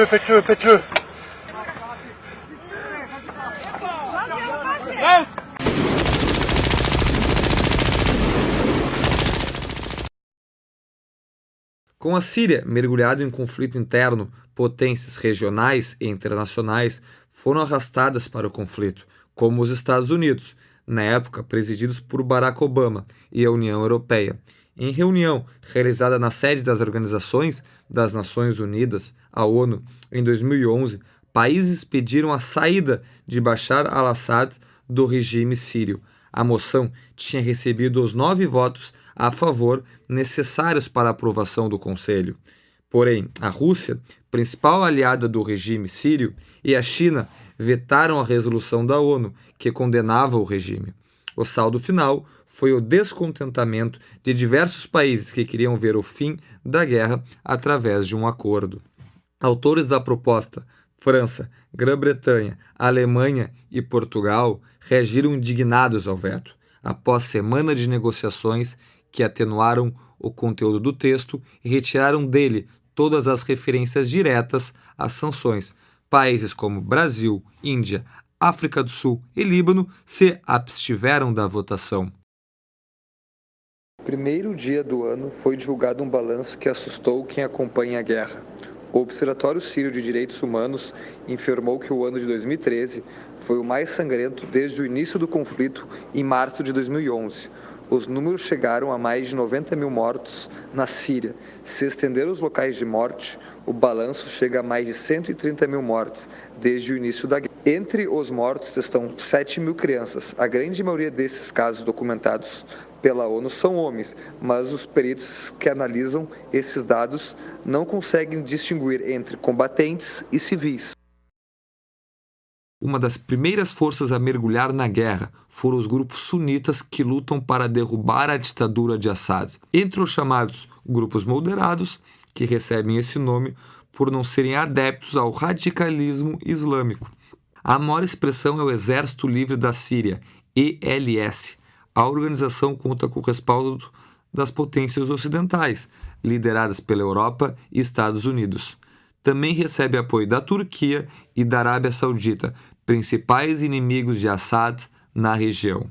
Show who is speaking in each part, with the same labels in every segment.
Speaker 1: Pétreux.
Speaker 2: Com a Síria mergulhada em conflito interno, potências regionais e internacionais foram arrastadas para o conflito, como os Estados Unidos, na época presididos por Barack Obama, e a União Europeia. Em reunião realizada na sede das Organizações das Nações Unidas, a ONU, em 2011, países pediram a saída de Bashar al-Assad do regime sírio. A moção tinha recebido os 9 votos a favor necessários para a aprovação do Conselho. Porém, a Rússia, principal aliada do regime sírio, e a China vetaram a resolução da ONU que condenava o regime. O saldo final foi o descontentamento de diversos países que queriam ver o fim da guerra através de um acordo. Autores da proposta, França, Grã-Bretanha, Alemanha e Portugal, reagiram indignados ao veto, após semana de negociações que atenuaram o conteúdo do texto e retiraram dele todas as referências diretas às sanções. Países como Brasil, Índia, África do Sul e Líbano se abstiveram da votação.
Speaker 3: No primeiro dia do ano foi divulgado um balanço que assustou quem acompanha a guerra. O Observatório Sírio de Direitos Humanos informou que o ano de 2013 foi o mais sangrento desde o início do conflito em março de 2011. Os números chegaram a mais de 90 mil mortos na Síria. Se estender os locais de morte, o balanço chega a mais de 130 mil mortes desde o início da guerra. Entre os mortos estão 7 mil crianças. A grande maioria desses casos documentados pela ONU são homens, mas os peritos que analisam esses dados não conseguem distinguir entre combatentes e civis.
Speaker 2: Uma das primeiras forças a mergulhar na guerra foram os grupos sunitas que lutam para derrubar a ditadura de Assad. Entre os chamados grupos moderados, que recebem esse nome por não serem adeptos ao radicalismo islâmico. A maior expressão é o Exército Livre da Síria, ELS. A organização conta com o respaldo das potências ocidentais, lideradas pela Europa e Estados Unidos. Também recebe apoio da Turquia e da Arábia Saudita, principais inimigos de Assad na região.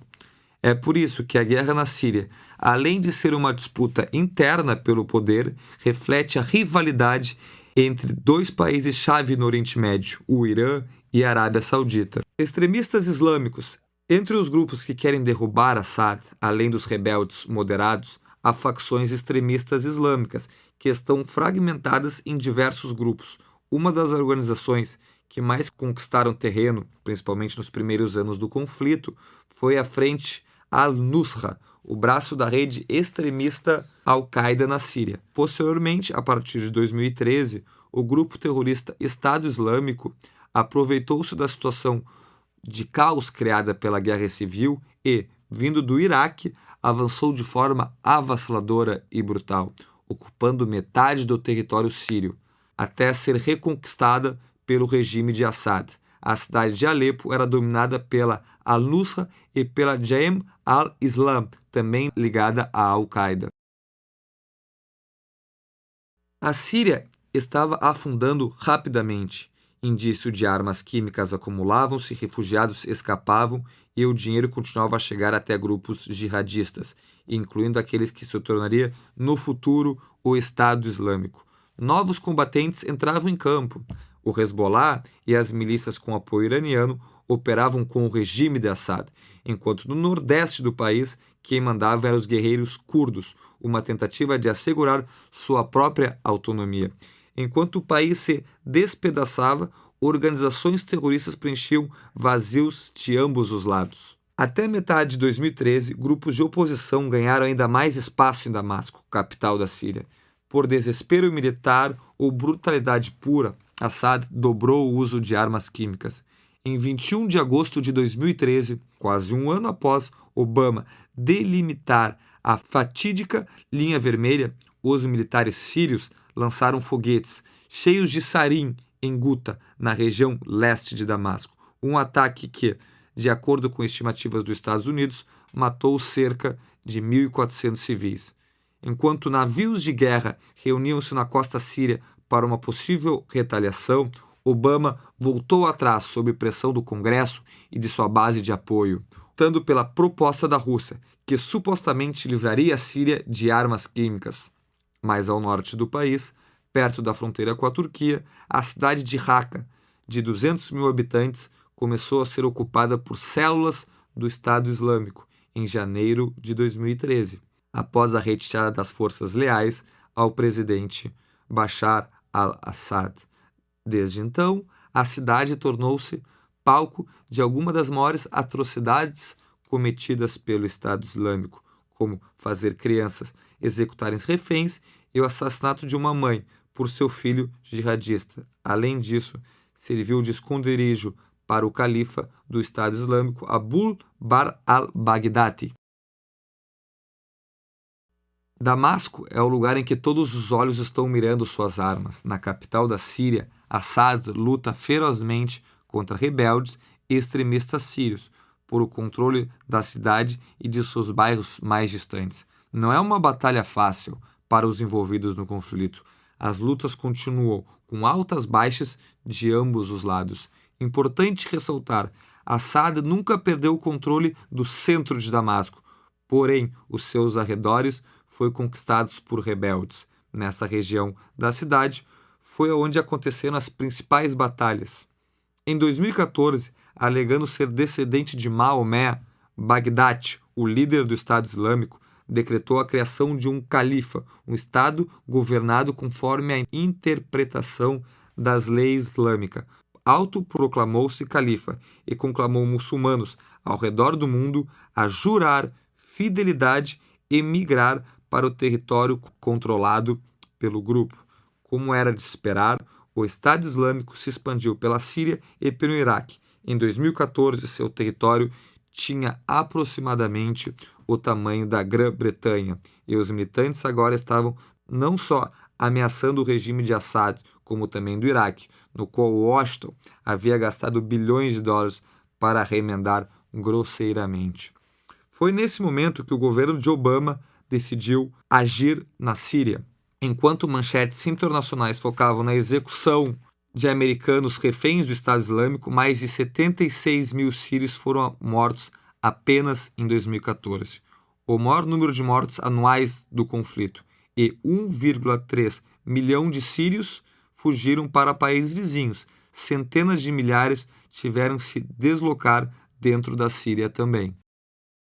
Speaker 2: É por isso que a guerra na Síria, além de ser uma disputa interna pelo poder, reflete a rivalidade entre 2 países-chave no Oriente Médio, o Irã e a Arábia Saudita. Extremistas islâmicos. Entre os grupos que querem derrubar Assad, além dos rebeldes moderados, há facções extremistas islâmicas, que estão fragmentadas em diversos grupos. Uma das organizações que mais conquistaram terreno, principalmente nos primeiros anos do conflito, foi a Frente Al-Nusra, o braço da rede extremista Al-Qaeda na Síria. Posteriormente, a partir de 2013, o grupo terrorista Estado Islâmico aproveitou-se da situação de caos criada pela Guerra Civil e, vindo do Iraque, avançou de forma avassaladora e brutal, ocupando metade do território sírio, até ser reconquistada pelo regime de Assad. A cidade de Alepo era dominada pela Al-Nusra e pela Jaish al-Islam, também ligada à Al-Qaeda. A Síria estava afundando rapidamente. Indício de armas químicas acumulavam-se, refugiados escapavam e o dinheiro continuava a chegar até grupos jihadistas, incluindo aqueles que se tornaria no futuro o Estado Islâmico. Novos combatentes entravam em campo. O Hezbollah e as milícias com apoio iraniano operavam com o regime de Assad, enquanto no nordeste do país quem mandava eram os guerreiros curdos, uma tentativa de assegurar sua própria autonomia. Enquanto o país se despedaçava, organizações terroristas preenchiam vazios de ambos os lados. Até metade de 2013, grupos de oposição ganharam ainda mais espaço em Damasco, capital da Síria. Por desespero militar ou brutalidade pura, Assad dobrou o uso de armas químicas. Em 21 de agosto de 2013, quase um ano após Obama delimitar a fatídica linha vermelha, os militares sírios lançaram foguetes cheios de sarin em Guta, na região leste de Damasco. Um ataque que, de acordo com estimativas dos Estados Unidos, matou cerca de 1.400 civis. Enquanto navios de guerra reuniam-se na costa síria para uma possível retaliação, Obama voltou atrás sob pressão do Congresso e de sua base de apoio, optando pela proposta da Rússia, que supostamente livraria a Síria de armas químicas. Mais ao norte do país, perto da fronteira com a Turquia, a cidade de Raqqa, de 200 mil habitantes, começou a ser ocupada por células do Estado Islâmico em janeiro de 2013, após a retirada das forças leais ao presidente Bashar al-Assad. Desde então, a cidade tornou-se palco de algumas das maiores atrocidades cometidas pelo Estado Islâmico, como fazer crianças executarem reféns e o assassinato de uma mãe por seu filho jihadista. Além disso, serviu de esconderijo para o califa do Estado Islâmico Abu Bakr al-Baghdadi. Damasco é o lugar em que todos os olhos estão mirando suas armas. Na capital da Síria, Assad luta ferozmente contra rebeldes e extremistas sírios por o controle da cidade e de seus bairros mais distantes. Não é uma batalha fácil para os envolvidos no conflito. As lutas continuam com altas baixas de ambos os lados. Importante ressaltar, Assad nunca perdeu o controle do centro de Damasco, porém os seus arredores foram conquistados por rebeldes. Nessa região da cidade foi onde aconteceram as principais batalhas. Em 2014, alegando ser descendente de Maomé, Bagdad, o líder do Estado Islâmico, decretou a criação de um califa, um Estado governado conforme a interpretação das leis islâmicas. Autoproclamou-se califa e conclamou muçulmanos ao redor do mundo a jurar fidelidade e migrar para o território controlado pelo grupo. Como era de se esperar, o Estado Islâmico se expandiu pela Síria e pelo Iraque. Em 2014, seu território tinha aproximadamente o tamanho da Grã-Bretanha, e os militantes agora estavam não só ameaçando o regime de Assad, como também do Iraque, no qual Washington havia gastado bilhões de dólares para remendar grosseiramente. Foi nesse momento que o governo de Obama decidiu agir na Síria. Enquanto manchetes internacionais focavam na execução de americanos reféns do Estado Islâmico, mais de 76 mil sírios foram mortos apenas em 2014, o maior número de mortes anuais do conflito, e 1,3 milhão de sírios fugiram para países vizinhos. Centenas de milhares tiveram que se deslocar dentro da Síria também.